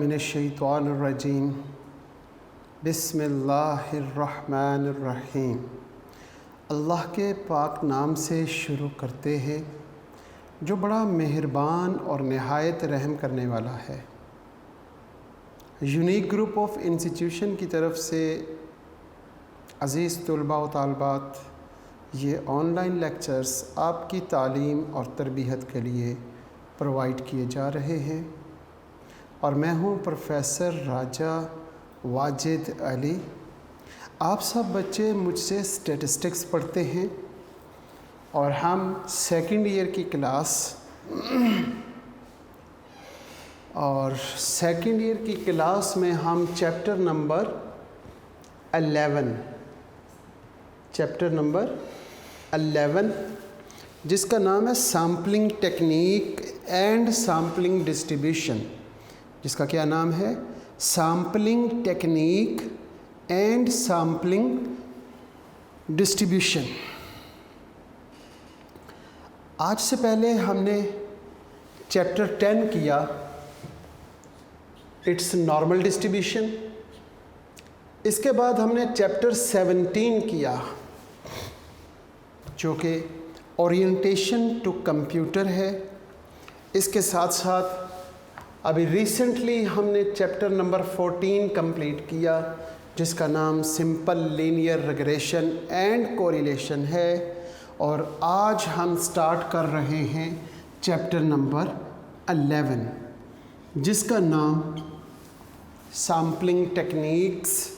मिनश्शैतानिर्रजीम बिस्मिल्लाहिर्रहमानिर्रहीम। अल्लाह के पाक नाम से शुरू करते हैं जो बड़ा मेहरबान और नहायत रहम करने वाला है। यूनिक ग्रुप ऑफ इंस्टीट्यूशन की तरफ से अज़ीज़ तलबा व तालबात, ये ऑनलाइन लेक्चर्स आपकी तालीम और तरबियत के लिए प्रोवाइड किए जा रहे हैं और मैं हूँ प्रोफेसर राजा वाजिद अली। आप सब बच्चे मुझसे स्टैटिस्टिक्स पढ़ते हैं और हम सेकंड ईयर की क्लास में हम चैप्टर नंबर 11 जिसका नाम है sampling technique and sampling distribution. जिसका क्या नाम है? Sampling technique and sampling distribution. आज से पहले हमने चैप्टर 10 किया, इट्स नॉर्मल डिस्ट्रीब्यूशन। इसके बाद हमने चैप्टर 17 किया जो कि ओरिएंटेशन टू कंप्यूटर है। इसके साथ साथ अभी रिसेंटली हमने चैप्टर नंबर 14 कंप्लीट किया जिसका नाम simple linear regression and correlation है। और आज हम स्टार्ट कर रहे हैं चैप्टर नंबर 11 जिसका नाम sampling techniques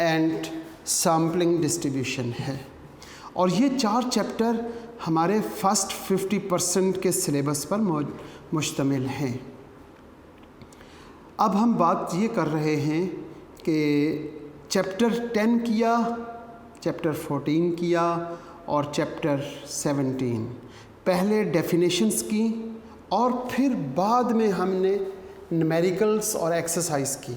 and sampling distribution है। और ये 4 चैप्टर हमारे फर्स्ट 50% के सिलेबस पर मुश्तमिल हैं। अब हम बात ये कर रहे हैं कि चैप्टर 10 किया, चैप्टर 14 किया और चैप्टर 17। पहले डेफिनेशंस की और फिर बाद में हमने न्यूमेरिकल्स और एक्सरसाइज की।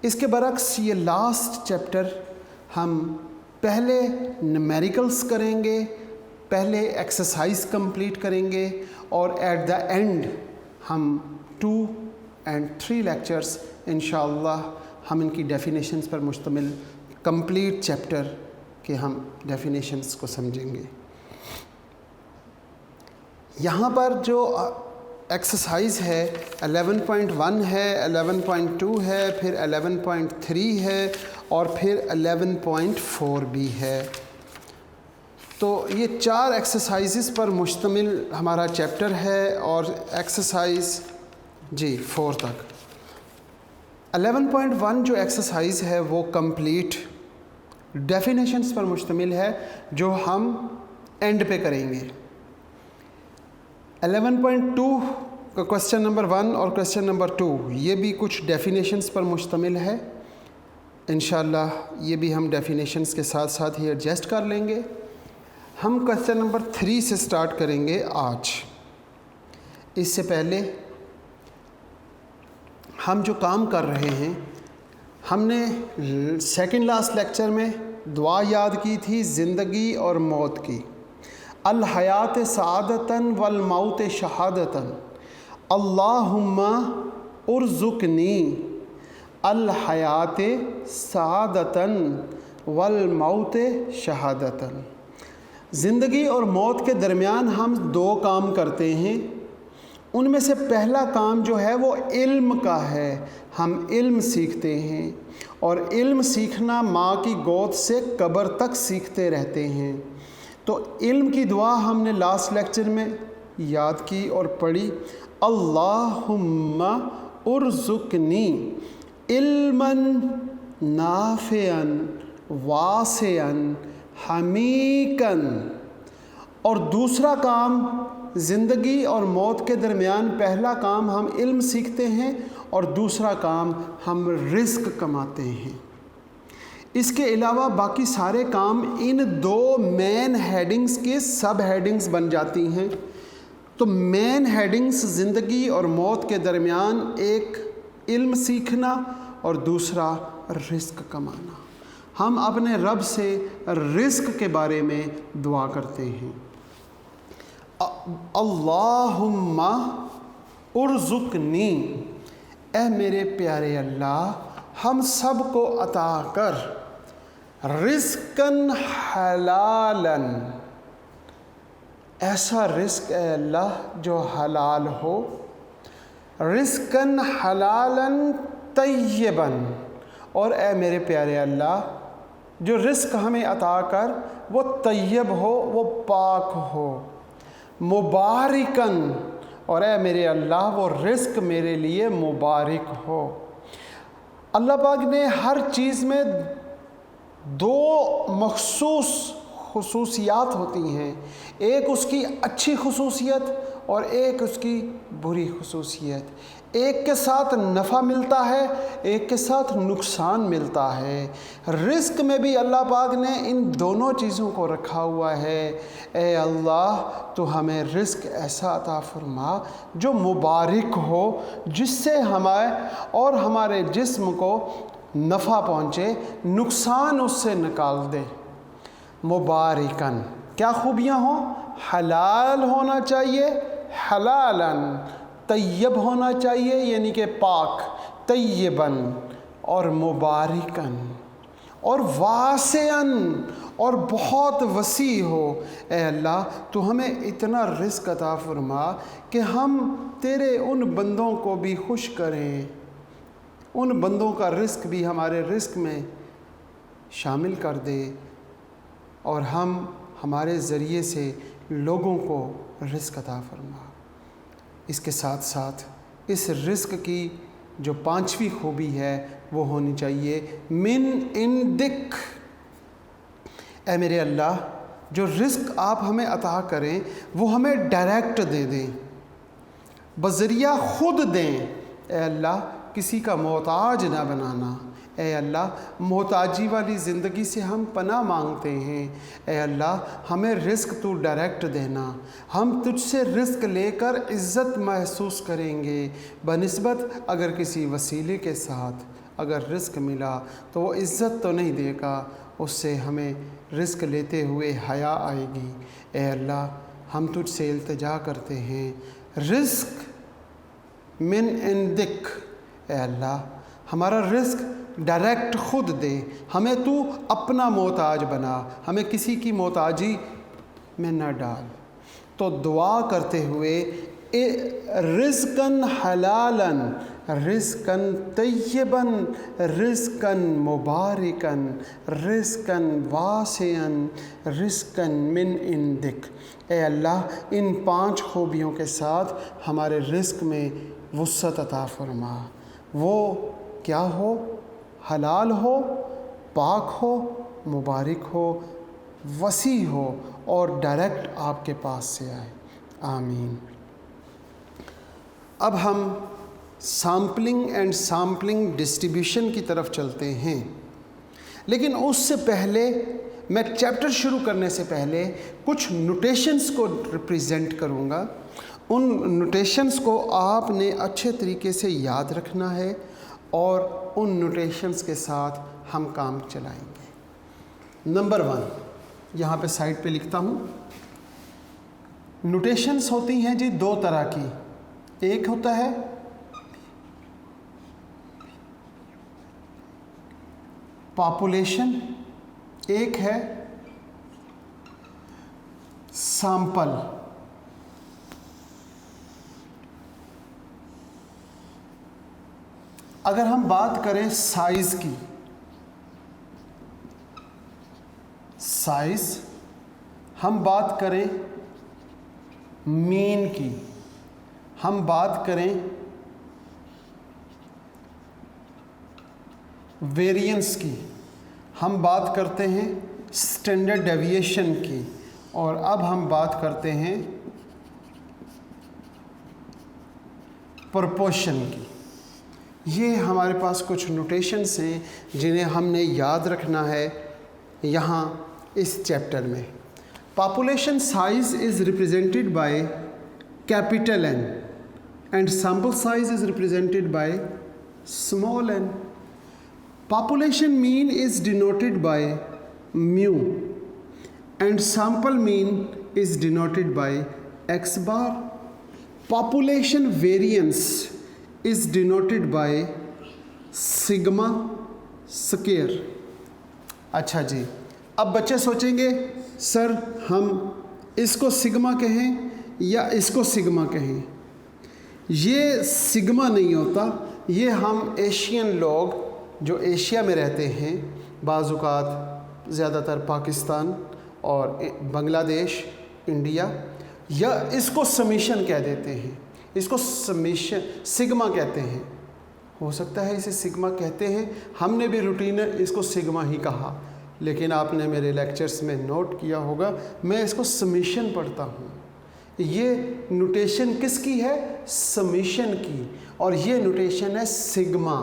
इसके बरक्स ये लास्ट चैप्टर हम पहले न्यूमेरिकल्स करेंगे, पहले एक्सरसाइज कंप्लीट करेंगे और एट द एंड हम 2 और 3 लेक्चर्स इंशाअल्लाह हम इनकी डेफिनेशंस पर मुश्तमिल कंप्लीट चैप्टर के हम डेफिनेशंस को समझेंगे। यहाँ पर जो एक्सरसाइज है 11.1 है, 11.2 है, फिर 11.3 है और फिर 11.4 भी है। तो ये 4 एक्सरसाइजेस पर मुश्तमिल हमारा चैप्टर है और एक्सरसाइज 4 तक। 11.1 जो एक्सरसाइज है वो कंप्लीट डेफिनेशंस पर मुश्तमिल है जो हम एंड पे करेंगे। 11.2 का क्वेश्चन नंबर 1 और क्वेश्चन नंबर 2 ये भी कुछ डेफिनेशंस पर मुश्तमिल है। इंशाल्लाह ये भी हम डेफिनेशंस के साथ साथ ही एडजस्ट कर लेंगे। हम क्वेश्चन नंबर 3 से स्टार्ट करेंगे आज। इससे पहले हम जो काम कर रहे हैं, हमने सेकंड लास्ट लेक्चर में दुआ याद की थी ज़िंदगी और मौत की। अल हयात सआदतन वल मौत शहादतन, अल्लाहुम्मा उर्ज़ुकनी अल हयात सआदतन वल मौत शहादतन। ज़िंदगी और मौत के दरमियान हम 2 काम करते हैं। उनमें से पहला काम जो है वो इल्म का है। हम इल्म सीखते हैं और इल्म सीखना माँ की गोद से कब्र तक सीखते रहते हैं। तो इल्म की दुआ हमने लास्ट लेक्चर में याद की और पढ़ी, अल्लाहुम्मा उर्ज़ुकनी इल्मन नाफ़िअन वासिअन हमीकन। और दूसरा काम ज़िंदगी और मौत के दरमियान, पहला काम हम इल्म सीखते हैं और दूसरा काम हम रिज़्क़ कमाते हैं। इसके अलावा बाकी सारे काम इन 2 मेन हेडिंग्स के सब हेडिंग्स बन जाती हैं। तो मेन हेडिंग्स ज़िंदगी और मौत के दरमियान एक इल्म सीखना और दूसरा रिज़्क़ कमाना। हम अपने रब से रिज़्क़ के बारे में दुआ करते हैं, अल्लाहुम्मा उर्ज़ुकनी ए मेरे प्यारे अल्लाह, हम सब को अता कर रिज़्क़न हलालन, ऐसा रिज़्क़ ए अल्लाह जो हलाल हो, रिज़्क़न हलालन तय्यबन, और ए मेरे प्यारे अल्लाह जो रिज़्क़ हमें अता कर वो तय्यब हो, वो पाक हो, मुबारिकन, और ए मेरे अल्लाह वो रिज़्क़ मेरे लिए मुबारक हो। अल्लाह पाक ने हर चीज़ में दो मखसूस खुसूसियात होती हैं, एक उसकी अच्छी खुसूसियत और एक उसकी बुरी खुसूसियत। एक के साथ नफ़ा मिलता है, एक के साथ नुकसान मिलता है। रिज़्क़ में भी अल्लाह पाक ने इन दोनों चीज़ों को रखा हुआ है। ए अल्लाह, तो हमें रिज़्क़ ऐसा अता फरमा जो मुबारक हो, जिससे हमें और हमारे जिस्म को नफ़ा पहुँचे, नुकसान उससे निकाल दे। मुबारकन, क्या खूबियाँ हों? हलाल होना चाहिए, हलालन, तय्यब होना चाहिए यानी कि पाक, तय्यबन, और मुबारकन, और वासियन, और बहुत वसी हो। ए अल्लाह, तो हमें इतना रिज़्क़ अता फरमा कि हम तेरे उन बंदों को भी खुश करें, उन बंदों का रिज़्क़ भी हमारे रिज़्क़ में शामिल कर दे, और हम हमारे ज़रिए से लोगों को रिज़्क़ अता फरमा। इसके साथ साथ इस रिज़्क़ की जो पांचवी खूबी है वो होनी चाहिए मिन इंदिक। ए मेरे अल्लाह, जो रिज़्क़ आप हमें अता करें वो हमें डायरेक्ट दे दें, बज़रिया ख़ुद दें। ए अल्लाह, किसी का मोहताज ना बनाना। ए अल्लाह, मोहताजी वाली ज़िंदगी से हम पनाह मांगते हैं। ए अल्लाह, हमें रिज़्क़ तू डायरेक्ट देना, हम तुझसे रिज़्क़ लेकर इज़्ज़त महसूस करेंगे बनिस्बत अगर किसी वसीले के साथ अगर रिज़्क़ मिला तो वो इज़्ज़त तो नहीं देगा, उससे हमें रिज़्क़ लेते हुए हया आएगी। ए अल्लाह, हम तुझसे इल्तिजा करते हैं, रिज़्क़ मिन इंदिक। ए अल्लाह, हमारा रिज़्क़ डायरेक्ट ख़ुद दे, हमें तू अपना मोहताज बना, हमें किसी की मोहताजी में न डाल। तो दुआ करते हुए रिज़्क़न हलालन, रिज़्क़न तय्यबन, रिज़्क़न मुबारकन, रिज़्क़न वासियन, रिज़्क़न मिन इंदिक। ए अल्लाह, इन 5 खूबियों के साथ हमारे रिज़्क़ में वुस्अत अता फरमा। वो क्या हो? हलाल हो, पाक हो, मुबारक हो, वसी हो, और डायरेक्ट आपके पास से आए। आमीन। अब हम सैम्पलिंग एंड सैम्पलिंग डिस्ट्रीब्यूशन की तरफ चलते हैं, लेकिन उससे पहले मैं चैप्टर शुरू करने से पहले कुछ नोटेशंस को रिप्रेजेंट करूँगा। उन नोटेशंस को आपने अच्छे तरीके से याद रखना है और उन नोटेशंस के साथ हम काम चलाएंगे। नंबर 1 यहाँ पे साइड पे लिखता हूँ। नोटेशंस होती हैं जी 2 तरह की। एक होता है पॉपुलेशन, एक है सैंपल। अगर हम बात करें साइज़ की, साइज़, हम बात करें मीन की, हम बात करें वेरिएंस की, हम बात करते हैं स्टैंडर्ड डेविएशन की, और अब हम बात करते हैं प्रोपोर्शन की। ये हमारे पास कुछ नोटेशंस हैं जिन्हें हमने याद रखना है यहाँ इस चैप्टर में। Population size is represented by capital N and sample size is represented by small n. Population mean is denoted by mu and sample mean is denoted by x bar. Population variance is denoted by sigma square. अच्छा जी, अब बच्चे सोचेंगे sir हम इसको sigma कहें या इसको sigma कहें। ये सिग्मा नहीं होता, ये हम एशियन लोग जो एशिया में रहते हैं, बाज़-औक़ात ज़्यादातर पाकिस्तान और बांग्लादेश, इंडिया, या इसको समीशन कह देते हैं, इसको समीशन सिग्मा कहते हैं। हो सकता है इसे सिग्मा कहते हैं, हमने भी रूटीन इसको सिग्मा ही कहा, लेकिन आपने मेरे लेक्चर्स में नोट किया होगा मैं इसको समीशन पढ़ता हूँ। ये नोटेशन किसकी है? समीशन की। और ये नोटेशन है सिग्मा।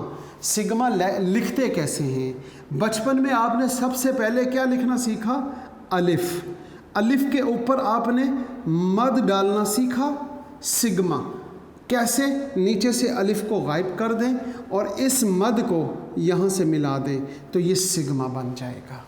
सिग्मा लिखते कैसे हैं? बचपन में आपने सबसे पहले क्या लिखना सीखा? अलिफ। अलिफ के ऊपर आपने मद डालना सीखा, सिग्मा। कैसे? नीचे से अलिफ को गायब कर दें और इस मद को यहाँ से मिला दें तो ये सिग्मा बन जाएगा,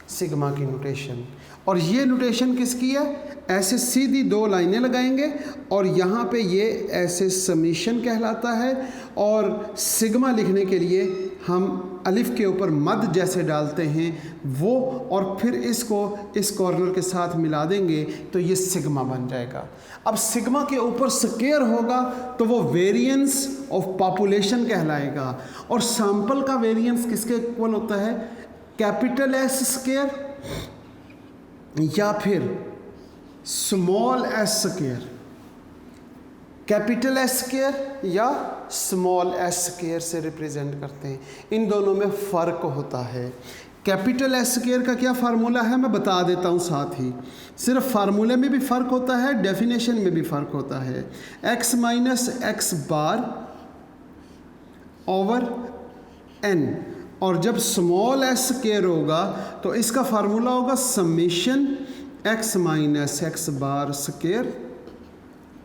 सिग्मा की नोटेशन। और ये नोटेशन किसकी है? ऐसे सीधी दो लाइनें लगाएंगे और यहाँ पे ये ऐसे समीशन कहलाता है। और सिग्मा लिखने के लिए हम अलिफ के ऊपर मद जैसे डालते हैं वो, और फिर इसको इस कॉर्नर के साथ मिला देंगे तो ये सिग्मा बन जाएगा। अब सिग्मा के ऊपर स्क्वायर होगा तो वो वेरिएंस ऑफ पॉपुलेशन कहलाएगा। और सैंपल का वेरिएंस किसके इक्वल होता है? कैपिटल एस स्क्वायर या फिर small S square. Capital S square या स्मॉल एस स्क्वायर से रिप्रेजेंट करते हैं। इन दोनों में फ़र्क होता है। कैपिटल एस स्क्वायर का क्या फार्मूला है मैं बता देता हूँ साथ ही। सिर्फ फार्मूले में भी फ़र्क होता है, डेफिनेशन में भी फ़र्क होता है। x माइनस एक्स बार ओवर n, और जब स्मॉल एस स्क्वायर होगा तो इसका फार्मूला होगा summation x minus x bar square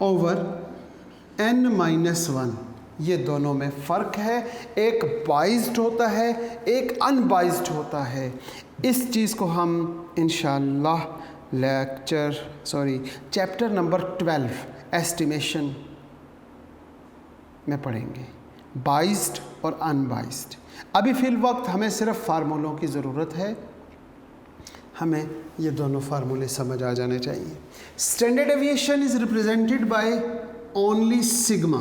over n minus 1। ये दोनों में फ़र्क है, एक बाइज्ड होता है, एक अनबाइज्ड होता है। इस चीज़ को हम इंशाअल्लाह चैप्टर नंबर 12 एस्टिमेशन में पढ़ेंगे, बाइज्ड और अनबाइज्ड। अभी फ़िल वक्त हमें सिर्फ फार्मूलों की ज़रूरत है, हमें ये दोनों फार्मूले समझ आ जाने चाहिए। Standard deviation is represented by only sigma,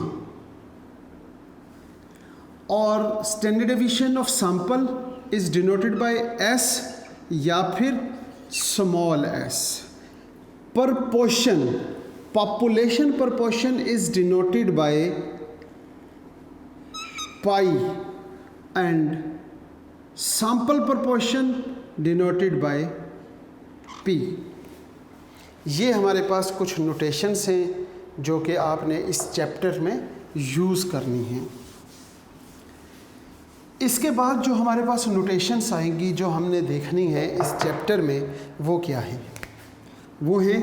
और standard deviation of sample is denoted by s या फिर small s. Proportion, population proportion is denoted by pi and sample proportion denoted by p। ये हमारे पास कुछ नोटेशंस हैं जो कि आपने इस चैप्टर में यूज़ करनी हैं। इसके बाद जो हमारे पास नोटेशंस आएंगी जो हमने देखनी है इस चैप्टर में, वो क्या है? वो है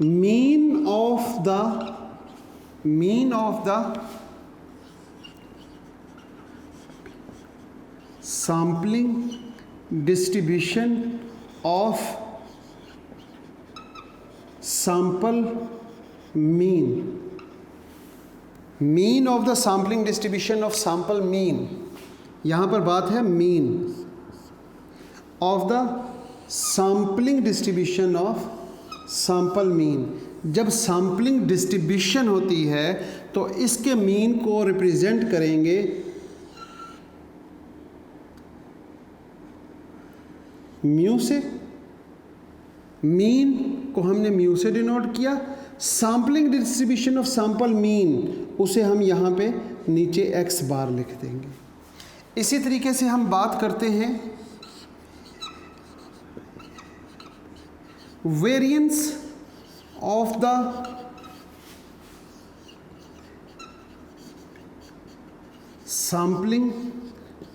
mean of the sampling distribution of sample mean, mean of the sampling distribution of sample mean। यहाँ पर बात है mean of the sampling distribution of sample mean। जब sampling distribution होती है तो इसके mean को रिप्रेजेंट करेंगे म्यू से। मीन को हमने म्यू से डिनोट किया। Sampling distribution of sample mean, उसे हम यहाँ पे नीचे एक्स बार लिख देंगे। इसी तरीके से हम बात करते हैं variance of the sampling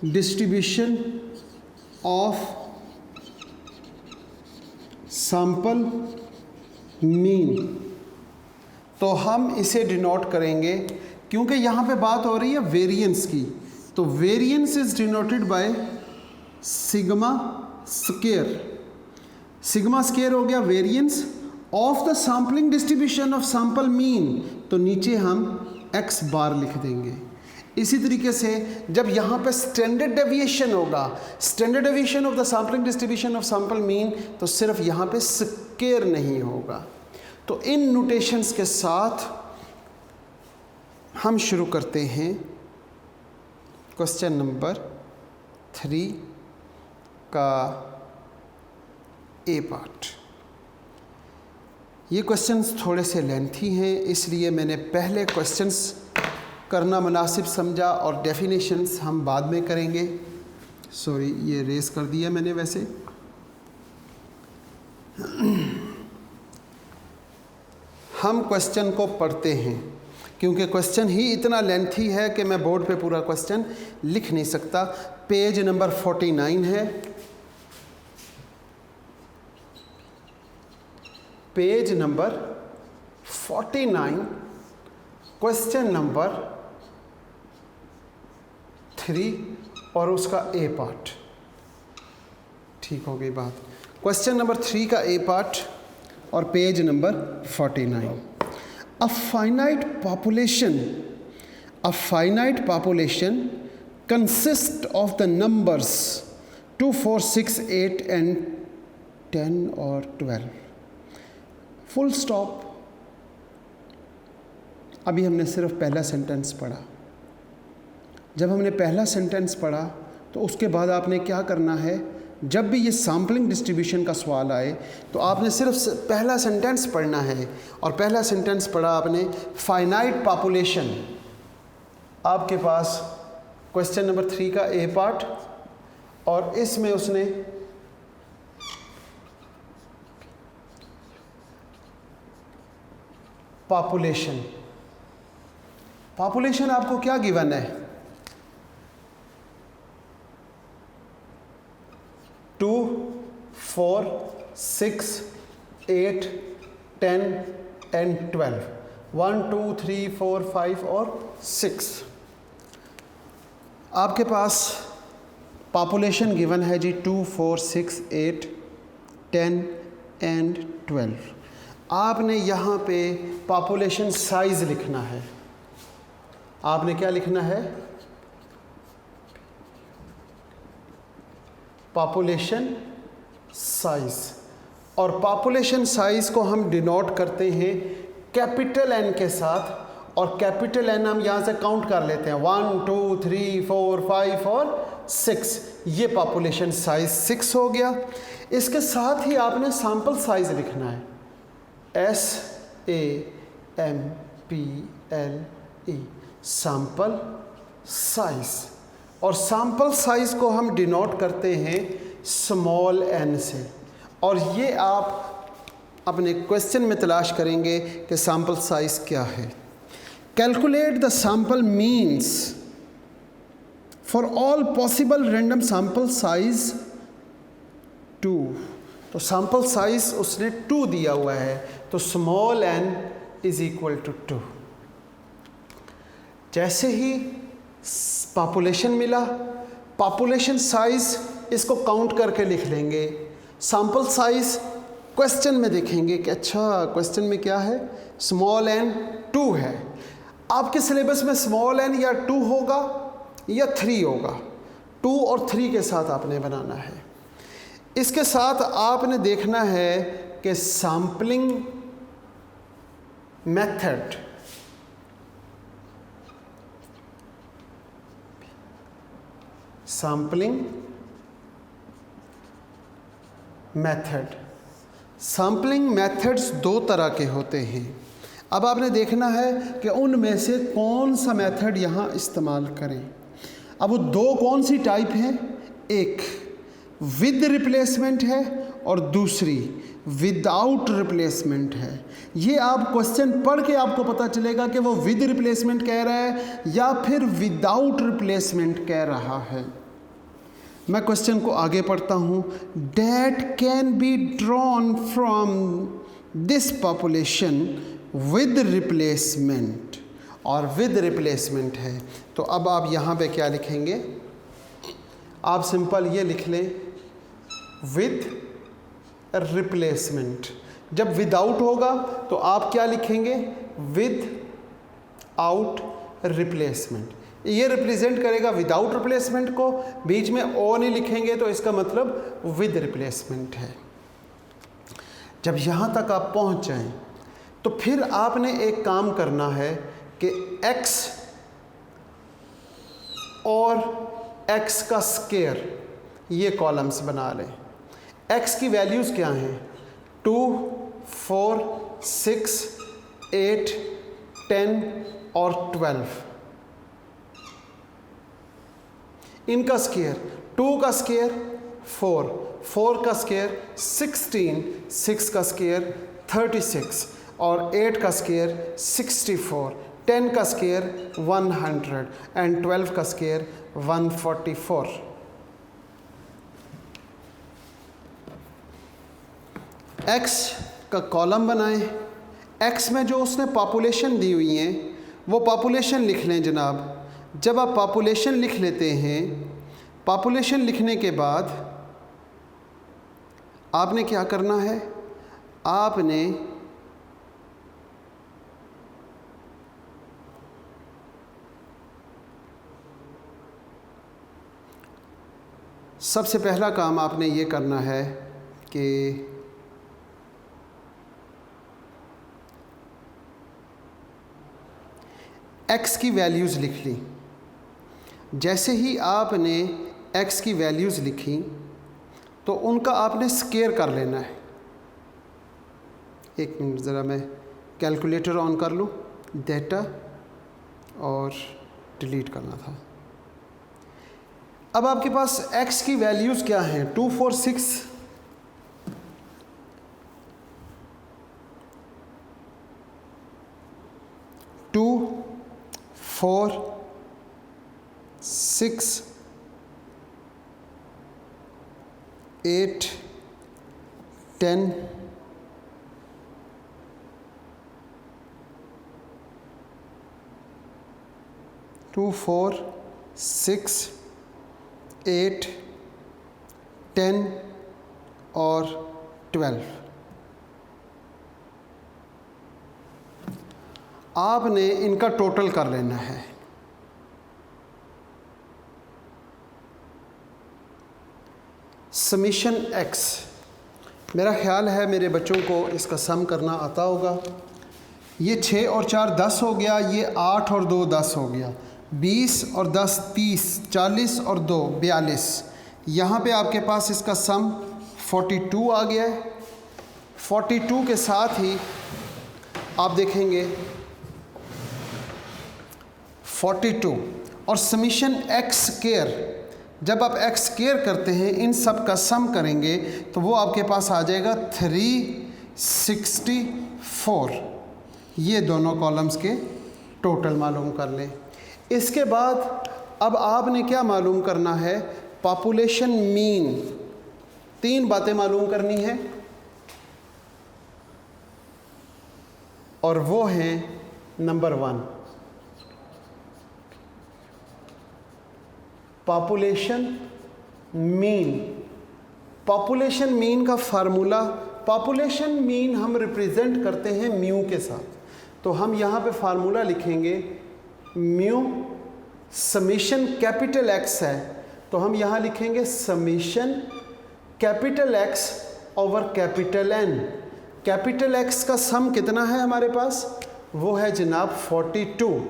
distribution of sample mean. तो हम इसे डिनोट करेंगे, क्योंकि यहाँ पे बात हो रही है वेरिएंस की, तो variance is denoted by sigma square. Sigma square हो गया variance of the sampling distribution of sample mean. तो नीचे हम x बार लिख देंगे। इसी तरीके से जब यहाँ पे स्टैंडर्ड डेविएशन होगा, standard deviation of the sampling distribution of sample mean, तो सिर्फ यहाँ पे स्क्वायर नहीं होगा। तो इन नोटेशंस के साथ हम शुरू करते हैं क्वेश्चन नंबर 3 का ए पार्ट। ये क्वेश्चंस थोड़े से लेंथी हैं, इसलिए मैंने पहले क्वेश्चंस करना मुनासिब समझा और डेफिनेशंस हम बाद में करेंगे। सॉरी, ये रेस कर दिया मैंने। वैसे हम क्वेश्चन को पढ़ते हैं क्योंकि क्वेश्चन ही इतना लेंथी है कि मैं बोर्ड पे पूरा क्वेश्चन लिख नहीं सकता। पेज नंबर 49 है, पेज नंबर 49, क्वेश्चन नंबर 3 और उसका ए पार्ट। ठीक हो गई बात। क्वेश्चन नंबर 3 का ए पार्ट और page number 49। A finite population consists of the numbers 2, 4, 6, 8 and 10 or 12. Full stop। अभी हमने सिर्फ पहला सेंटेंस पढ़ा। जब हमने पहला सेंटेंस पढ़ा तो उसके बाद आपने क्या करना है, जब भी ये सैम्पलिंग डिस्ट्रीब्यूशन का सवाल आए तो आपने सिर्फ पहला सेंटेंस पढ़ना है। और पहला सेंटेंस पढ़ा आपने, फाइनाइट पॉपुलेशन। आपके पास क्वेश्चन नंबर 3 का ए पार्ट और इसमें उसने पॉपुलेशन, पॉपुलेशन आपको क्या गिवन है, 2, 4, 6, 8, 10 and 12, 1, 2, 3, 4, 5 और 6। आपके पास पॉपुलेशन गिवन है जी 2, 4, 6, 8, 10 and 12। आपने यहाँ पे पॉपुलेशन साइज लिखना है। आपने क्या लिखना है, पॉपुलेशन साइज। और पॉपुलेशन साइज को हम डिनोट करते हैं कैपिटल एन के साथ, और कैपिटल एन हम यहाँ से काउंट कर लेते हैं 1, 2, 3, 4, 5 और 6। ये पॉपुलेशन साइज 6 हो गया। इसके साथ ही आपने सैंपल साइज लिखना है, SAMPLE, सैंपल साइज। और सैंपल साइज को हम डिनोट करते हैं स्मॉल n से। और ये आप अपने क्वेश्चन में तलाश करेंगे कि सैंपल साइज क्या है। Calculate the sample means for all possible random sample size 2। तो सैंपल साइज उसने 2 दिया हुआ है, तो small n is equal to 2। जैसे ही पॉपुलेशन मिला, पॉपुलेशन साइज इसको काउंट करके लिख लेंगे। सैंपल साइज क्वेश्चन में देखेंगे कि अच्छा क्वेश्चन में क्या है, स्मॉल n 2 है। आपके सिलेबस में स्मॉल n या 2 होगा या 3 होगा। 2 और 3 के साथ आपने बनाना है। इसके साथ आपने देखना है कि sampling method, sampling method, sampling methods 2 तरह के होते हैं। अब आपने देखना है कि उनमें से कौन सा मेथड यहाँ इस्तेमाल करें। अब वो 2 कौन सी टाइप हैं, एक विद रिप्लेसमेंट है और दूसरी विदाउट रिप्लेसमेंट है। ये आप क्वेश्चन पढ़ के आपको पता चलेगा कि वो विद रिप्लेसमेंट कह रहा है या फिर विदाउट रिप्लेसमेंट कह रहा है। मैं क्वेश्चन को आगे पढ़ता हूँ। Date can be drawn from this population with replacement, और विद रिप्लेसमेंट है। तो अब आप यहाँ पे क्या लिखेंगे, आप सिंपल ये लिख लें विद रिप्लेसमेंट। जब विदाउट होगा तो आप क्या लिखेंगे, विद विदाउट रिप्लेसमेंट। ये रिप्रेजेंट करेगा विदाउट रिप्लेसमेंट को, बीच में ओ नहीं लिखेंगे तो इसका मतलब विद रिप्लेसमेंट है। जब यहाँ तक आप पहुँच जाएं तो फिर आपने एक काम करना है कि x और x का स्क्वायर ये कॉलम्स बना लें। x की वैल्यूज़ क्या हैं? 2, 4, 6, 8, 10 और 12। इनका स्क्वायर, 2 का स्क्वायर 4, 4 का स्क्वायर 16, 6 का स्क्वायर 36 और 8 का स्क्वायर 64, 10 का स्क्वायर 100 एंड 12 का स्क्वायर 144। x का कॉलम बनाएं। x में जो उसने पॉपुलेशन दी हुई है वो पॉपुलेशन लिख लें जनाब। जब आप पॉपुलेशन लिख लेते हैं, पॉपुलेशन लिखने के बाद आपने क्या करना है? आपने सबसे पहला काम आपने ये करना है कि x की वैल्यूज़ लिख ली। जैसे ही आपने x की वैल्यूज़ लिखी तो उनका आपने स्क्वायर कर लेना है। एक मिनट ज़रा मैं कैलकुलेटर ऑन कर लूँ, डेटा और डिलीट करना था। अब आपके पास x की वैल्यूज़ क्या हैं? 2, 4, 6, 2, 4, 6, 8, 10, 2, 4, 6, 8, 10 और 12। आपने इनका टोटल कर लेना है। समीशन x, मेरा ख्याल है मेरे बच्चों को इसका सम करना आता होगा। ये 6 और 4 10 हो गया, ये 8 और 2 10 हो गया, 20 और 10 30, 40 और 2 42। यहाँ पे आपके पास इसका सम 42 आ गया है। 42 के साथ ही आप देखेंगे 42 और समीशन x स्क्वायर, जब आप x स्क्वायर करते हैं इन सब का सम करेंगे तो वो आपके पास आ जाएगा 364। ये दोनों कॉलम्स के टोटल मालूम कर लें। इसके बाद अब आपने क्या मालूम करना है? Population mean. 3 बातें मालूम करनी है और वो हैं number 1 population mean. Population mean का फार्मूला, पॉपुलेशन मीन हम रिप्रेजेंट करते हैं म्यू के साथ, तो हम यहाँ पे फार्मूला लिखेंगे म्यू समीशन कैपिटल एक्स है तो हम यहाँ लिखेंगे summation capital X over capital N. Capital X का सम कितना है हमारे पास? वो है जनाब 42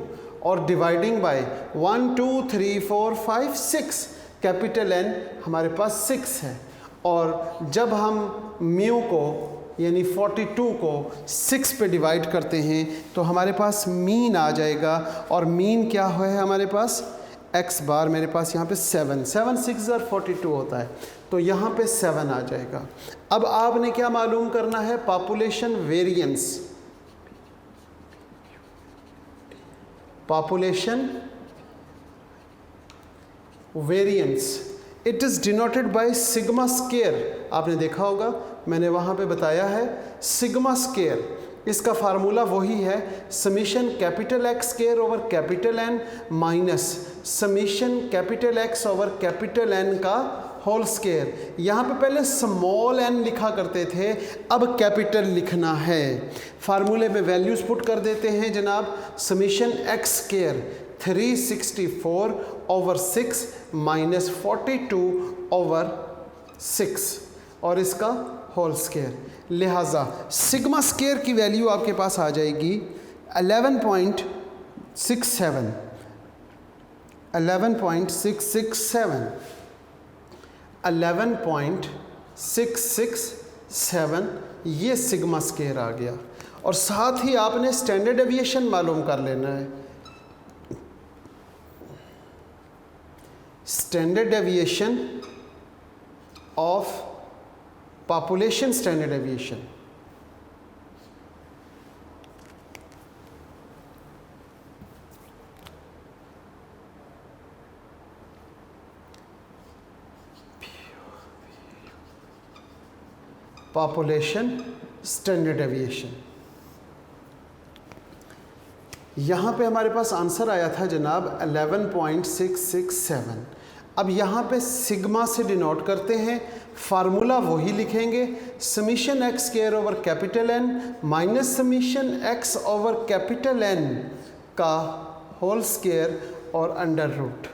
और डिवाइडिंग बाय 1 2 3 4 5 6। कैपिटल एन हमारे पास 6 है और जब हम म्यू को यानी 42 को 6 पे डिवाइड करते हैं तो हमारे पास मीन आ जाएगा। और मीन क्या है हमारे पास? x बार मेरे पास यहाँ पे 7 6 और 42 होता है तो यहाँ पे 7 आ जाएगा। अब आपने क्या मालूम करना है? Population variance. Population variance it is denoted by sigma square. आपने देखा होगा मैंने वहाँ पे बताया है सिग्मा स्क्वायर। इसका फार्मूला वही है summation capital X square over capital N minus summation capital X over capital N का होल स्क्वायर। यहाँ पे पहले स्मॉल n लिखा करते थे, अब कैपिटल लिखना है। फार्मूले में वैल्यूज़ पुट कर देते हैं जनाब। समीशन एक्स स्क्वायर 364/6 माइनस 42/6 और इसका होल स्क्वायर। लिहाजा सिग्मा स्क्वायर की वैल्यू आपके पास आ जाएगी 11.667 11.667 ये सिग्मा स्क्वायर आ गया। और साथ ही आपने स्टैंडर्ड डेविएशन मालूम कर लेना है। Standard deviation of population, standard deviation population standard deviation. यहाँ पे हमारे पास आंसर आया था जनाब 11.667। अब यहाँ पे सिग्मा से डिनोट करते हैं, फार्मूला वही लिखेंगे, summation X square over capital N minus summation X over capital N का होल स्क्वायर और अंडर रूट।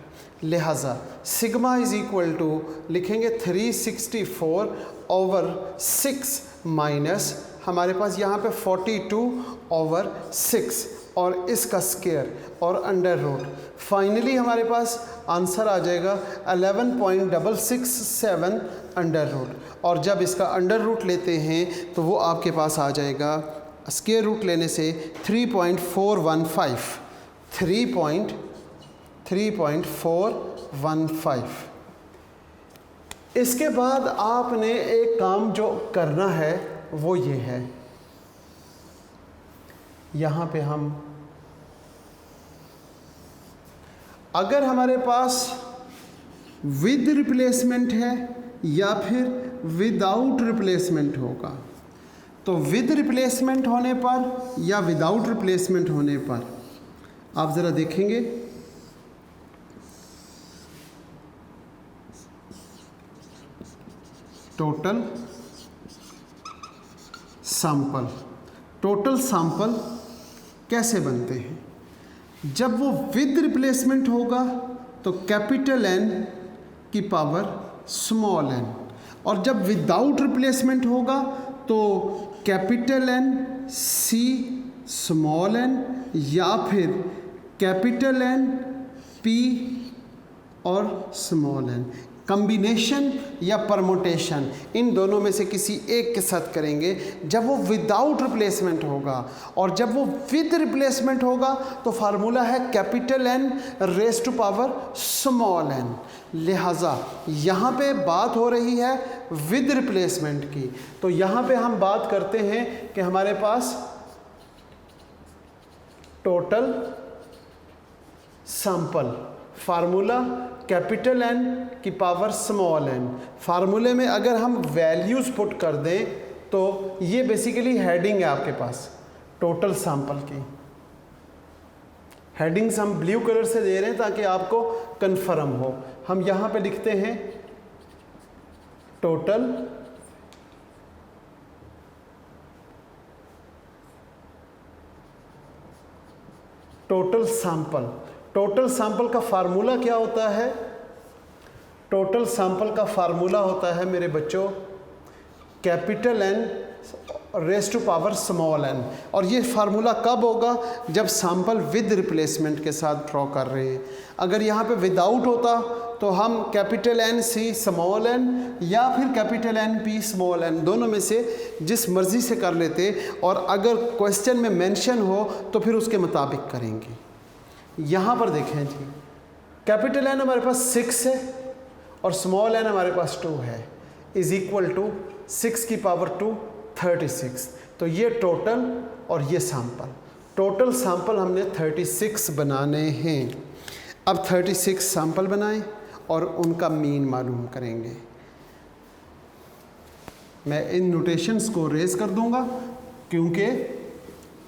लिहाजा सिग्मा इज इक्वल टू लिखेंगे 364/6 माइनस हमारे पास यहाँ पे 42/6 और इसका स्क्वायर और अंडर रूट। फाइनली हमारे पास आंसर आ जाएगा 11.667 अंडर रूट। और जब इसका अंडर रूट लेते हैं तो वो आपके पास आ जाएगा, स्क्वायर रूट लेने से 3.415। इसके बाद आपने एक काम जो करना है वो ये है, यहाँ पे हम अगर हमारे पास विद रिप्लेसमेंट है या फिर विदाउट रिप्लेसमेंट होगा, तो विद रिप्लेसमेंट होने पर या विदाउट रिप्लेसमेंट होने पर आप ज़रा देखेंगे, टोटल सैंपल कैसे बनते हैं। जब वो विद रिप्लेसमेंट होगा तो कैपिटल एन की पावर स्मॉल एन, और जब विदाउट रिप्लेसमेंट होगा तो capital N C small N या फिर कैपिटल एन पी और स्मॉल एन। कम्बिनेशन या परमुटेशन इन दोनों में से किसी एक के साथ करेंगे जब वो विदाउट रिप्लेसमेंट होगा, और जब वो विद रिप्लेसमेंट होगा तो फार्मूला है capital N raise to power small N. लिहाजा यहाँ पे बात हो रही है विद रिप्लेसमेंट की, तो यहाँ पे हम बात करते हैं कि हमारे पास total sample, formula capital N की पावर स्मॉल एन। फार्मूले में अगर हम वैल्यूज़ पुट कर दें तो ये बेसिकली हेडिंग है आपके पास टोटल सैंपल की। हेडिंग्स हम ब्लू कलर से दे रहे हैं ताकि आपको कंफर्म हो। हम यहाँ पे लिखते हैं टोटल सैंपल। टोटल सैंपल का फार्मूला क्या होता है? टोटल सैंपल का फार्मूला होता है मेरे बच्चों capital N raise to power small N. और ये फार्मूला कब होगा? जब सैंपल विद रिप्लेसमेंट के साथ ड्रॉ कर रहे हैं। अगर यहाँ पे विदाउट होता तो हम capital N C small N या फिर capital N P small N, दोनों में से जिस मर्ज़ी से कर लेते, और अगर क्वेश्चन में मेंशन हो तो फिर उसके मुताबिक करेंगे। यहाँ पर देखें जी, कैपिटल एन हमारे पास 6 है और स्मॉल एन हमारे पास 2 है, इज़ इक्वल टू 6 की पावर 2 36। तो ये टोटल और ये सैंपल, टोटल सैंपल हमने 36 बनाने हैं। अब 36 सैंपल बनाएं और उनका मीन मालूम करेंगे। मैं इन नोटेशंस को रेज कर दूंगा क्योंकि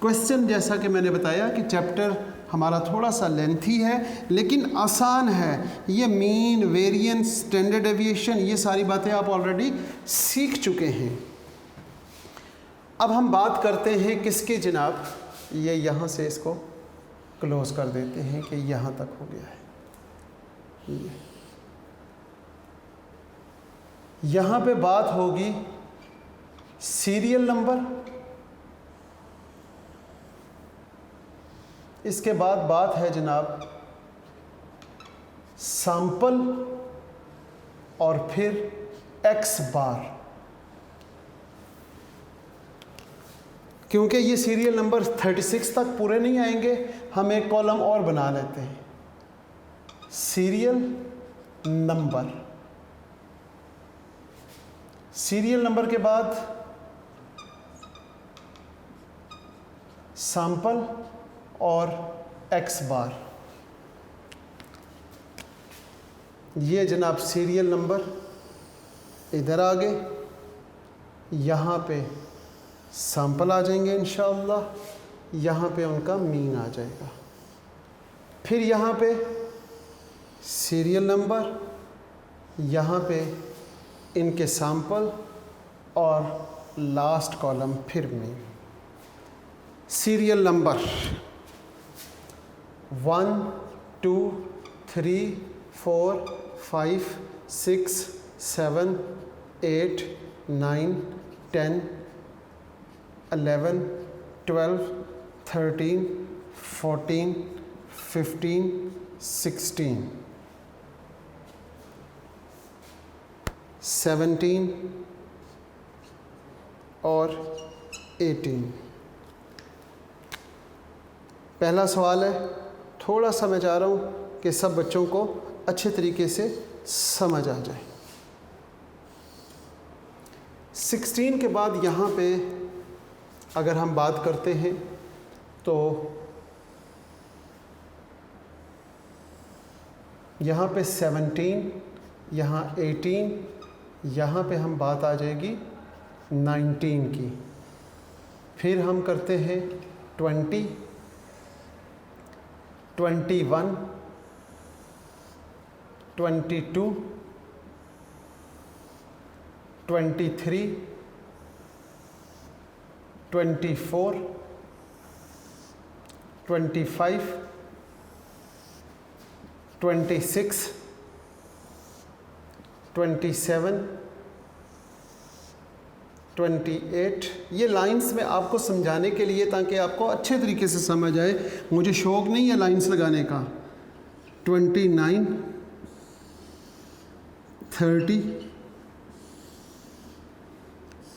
क्वेश्चन जैसा कि मैंने बताया कि चैप्टर हमारा थोड़ा सा लेंथी है लेकिन आसान है। ये मीन, वेरिएंस, स्टैंडर्ड डेविएशन, ये सारी बातें आप ऑलरेडी सीख चुके हैं। अब हम बात करते हैं किसकी जनाब, ये यहाँ से इसको क्लोज कर देते हैं कि यहाँ तक हो गया है। यहाँ पे बात होगी सीरियल नंबर, इसके बाद बात है जनाब सैंपल और फिर एक्स बार। क्योंकि ये सीरियल नंबर 36 तक पूरे नहीं आएंगे, हम एक कॉलम और बना लेते हैं, सीरियल नंबर। सीरियल नंबर के बाद सैंपल और एक्स बार। ये जनाब सीरियल नंबर इधर आ गए, यहाँ पे सैंपल आ जाएंगे इंशाअल्लाह, यहाँ पे उनका मीन आ जाएगा। फिर यहाँ पे सीरियल नंबर, यहाँ पे इनके सैंपल और लास्ट कॉलम फिर मीन। सीरियल नंबर 1 2 3 4 5 6 7 8 9 10 11 12 13 14 15 16 17 और 18। पहला सवाल है, थोड़ा सा मैं चाह रहा हूँ कि सब बच्चों को अच्छे तरीके से समझ आ जाए। 16 के बाद यहाँ पे अगर हम बात करते हैं तो यहाँ पे 17, यहाँ 18, यहाँ पे हम बात आ जाएगी 19 की। फिर हम करते हैं 20, 21, 22, 23, 24, 25, 26, 27, 28। ये लाइंस में आपको समझाने के लिए ताकि आपको अच्छे तरीके से समझ आए, मुझे शौक़ नहीं है लाइंस लगाने का। 29, 30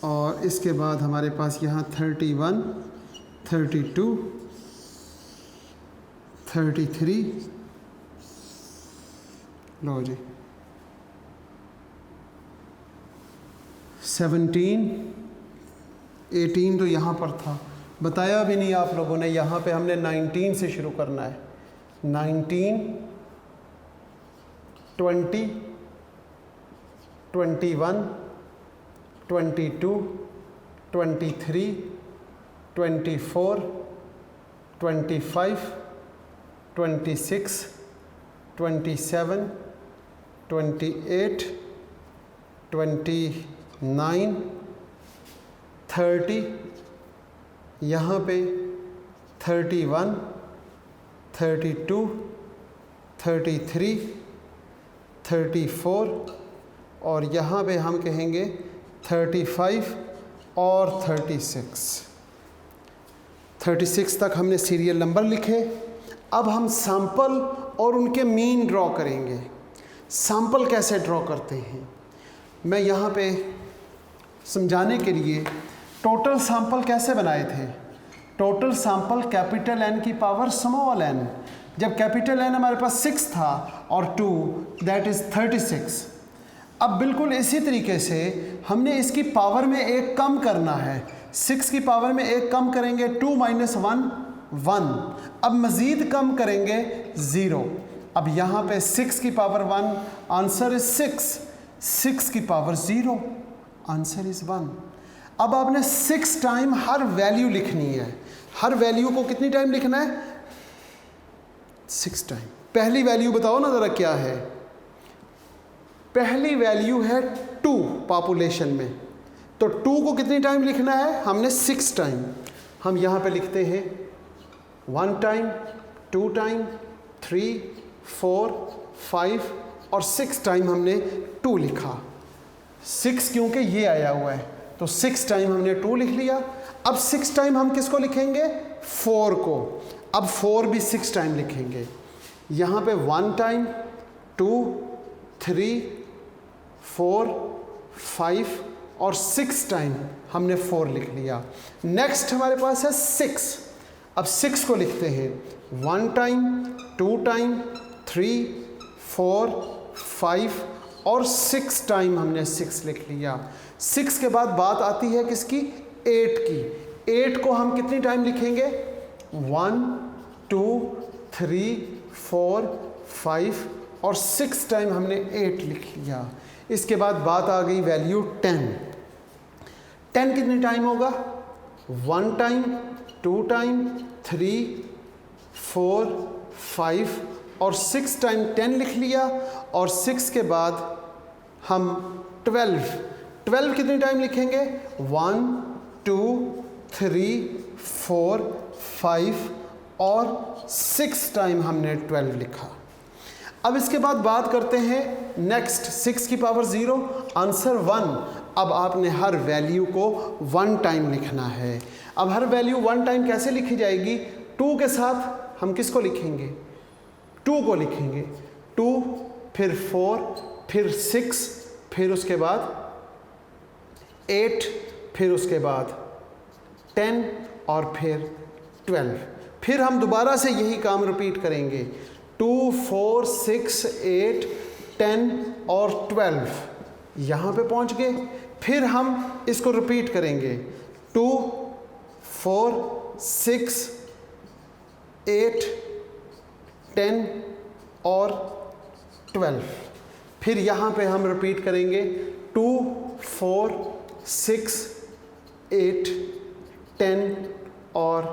और इसके बाद हमारे पास यहाँ 31, 32, 33। लो जी 17, 18 तो यहाँ पर था, बताया भी नहीं आप लोगों ने। यहाँ पे हमने 19 से शुरू करना है। 19, 20, 21, 22, 23, 24, 25, 26, 27, 28, 29, 30, यहाँ पे 31, 32, 33, 34 और यहाँ पे हम कहेंगे 35 और 36। 36 तक हमने सीरियल नंबर लिखे। अब हम सैंपल और उनके मीन ड्रॉ करेंगे। सैंपल कैसे ड्रॉ करते हैं, मैं यहाँ पे समझाने के लिए टोटल सैंपल कैसे बनाए थे। टोटल सैंपल कैपिटल एन की पावर स्मॉल एन, जब कैपिटल एन हमारे पास 6 था और 2 दैट इज़ 36। अब बिल्कुल इसी तरीके से हमने इसकी पावर में एक कम करना है। 6 की पावर में एक कम करेंगे 2 माइनस 1 1। अब मज़ीद कम करेंगे 0। अब यहाँ पे 6 की पावर 1, आंसर इज 6। 6 की पावर 0, आंसर इज 1। अब आपने 6 टाइम हर वैल्यू लिखनी है। हर वैल्यू को कितनी टाइम लिखना है? 6 टाइम। पहली वैल्यू बताओ ना ज़रा क्या है। पहली वैल्यू है 2 पॉपुलेशन में, तो 2 को कितनी टाइम लिखना है हमने? 6 टाइम। हम यहाँ पे लिखते हैं 1 टाइम, 2 टाइम, 3, 4, 5 और 6 टाइम हमने 2 लिखा। 6 क्योंकि ये आया हुआ है तो 6 टाइम हमने 2 लिख लिया। अब 6 टाइम हम किसको लिखेंगे? 4 को। अब 4 भी 6 टाइम लिखेंगे। यहाँ पे 1 टाइम, 2, 3, 4, 5 और 6 टाइम हमने 4 लिख लिया। नेक्स्ट हमारे पास है 6। अब 6 को लिखते हैं 1 टाइम, 2 टाइम, 3, 4, 5 और 6 टाइम हमने 6 लिख लिया। 6 के बाद बात आती है किसकी? 8 की। 8 को हम कितनी टाइम लिखेंगे? 1, 2, 3, 4, 5 और 6 टाइम हमने 8 लिख लिया। इसके बाद बात आ गई वैल्यू 10। 10 कितनी टाइम होगा? 1 टाइम, 2 टाइम, 3, 4, 5 और 6 टाइम 10 लिख लिया। और 6 के बाद हम 12 कितनी टाइम लिखेंगे? 1, 2, 3, 4, 5 और 6 टाइम हमने 12 लिखा। अब इसके बाद बात करते हैं नेक्स्ट 6 की पावर 0, आंसर 1। अब आपने हर वैल्यू को 1 टाइम लिखना है। अब हर वैल्यू 1 टाइम कैसे लिखी जाएगी? 2 के साथ हम किसको लिखेंगे? 2 को लिखेंगे। 2 फिर 4 फिर 6 फिर उसके बाद 8 फिर उसके बाद 10 और फिर 12। फिर हम दोबारा से यही काम रिपीट करेंगे। 2, 4, 6, 8, 10 और 12 यहाँ पे पहुँच गए। फिर हम इसको रिपीट करेंगे 2, 4, 6, 8, 10 और 12। फिर यहाँ पे हम रिपीट करेंगे 2, 4, 6, 8, 10 और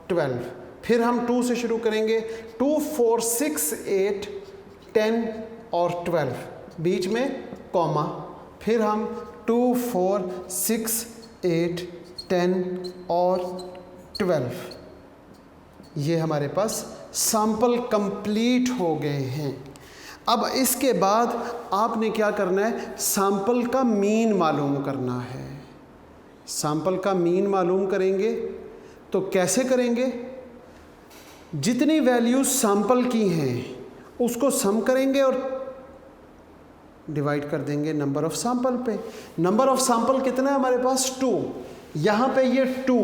12। फिर हम 2 से शुरू करेंगे 2, 4, 6, 8, 10 और 12, बीच में कॉमा। फिर हम 2, 4, 6, 8, 10 और 12। ये हमारे पास सैंपल कंप्लीट हो गए हैं। अब इसके बाद आपने क्या करना है? सैंपल का मीन मालूम करना है। सैंपल का मीन मालूम करेंगे तो कैसे करेंगे? जितनी वैल्यूज सैंपल की हैं उसको सम करेंगे और डिवाइड कर देंगे नंबर ऑफ सैंपल पे। नंबर ऑफ सैंपल कितना है हमारे पास? 2। यहाँ पे ये 2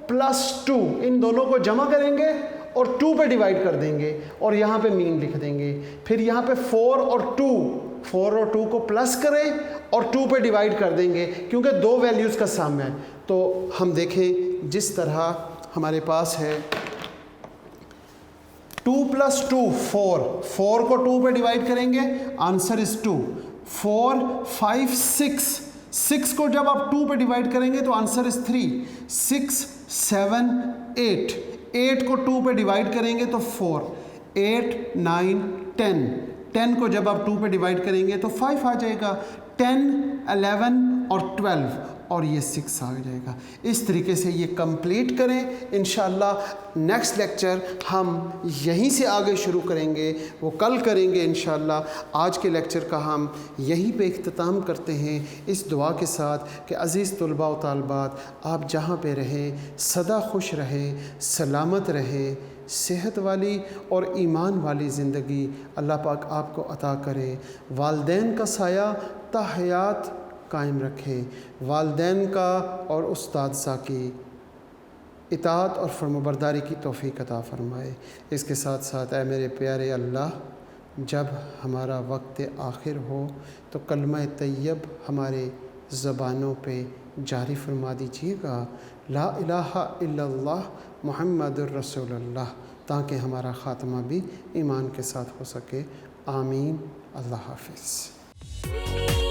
प्लस 2 इन दोनों को जमा करेंगे और 2 पे डिवाइड कर देंगे और यहाँ पे मीन लिख देंगे। फिर यहाँ पे 4 और 2 को प्लस करें और 2 पे डिवाइड कर देंगे क्योंकि 2 वैल्यूज़ का सम है। तो हम देखें जिस तरह हमारे पास है 2 प्लस 2 4 को 2 पे डिवाइड करेंगे, आंसर इज 2। 4, 5, 6 को जब आप 2 पे डिवाइड करेंगे तो आंसर इज 3। 6, 7, 8 को 2 पे डिवाइड करेंगे तो 4। 8, 9, 10 को जब आप 2 पे डिवाइड करेंगे तो 5 आ जाएगा। 10, 11 और 12 और ये 6 आ जाएगा। इस तरीके से ये कंप्लीट करें। इंशाल्लाह नेक्स्ट लेक्चर हम यहीं से आगे शुरू करेंगे, वो कल करेंगे इंशाल्लाह। आज के लेक्चर का हम यहीं पे इख्तिताम करते हैं इस दुआ के साथ कि अज़ीज़ तलबा व तालबात, आप जहाँ पे रहें सदा खुश रहें, सलामत रहें, सेहत वाली और ईमान वाली ज़िंदगी अल्लाह पाक आपको अता करे। वालिदैन का साया ता हयात कायम रखे। वालिदैन का और उस्ताद की इताअत और फर्माबरदारी की तौफ़ीक़ अता फ़रमाए। इसके साथ साथ ऐ मेरे प्यारे अल्लाह, जब हमारा वक्त आखिर हो तो कलमा तैयब हमारे ज़बानों पे जारी फरमा दीजिएगा, ला इलाहा इल्लल्लाह मुहम्मदुर रसूलुल्लाह, ताकि हमारा ख़ात्मा भी ईमान के साथ हो सके। आमीन। अल्लाह हाफ़िज़।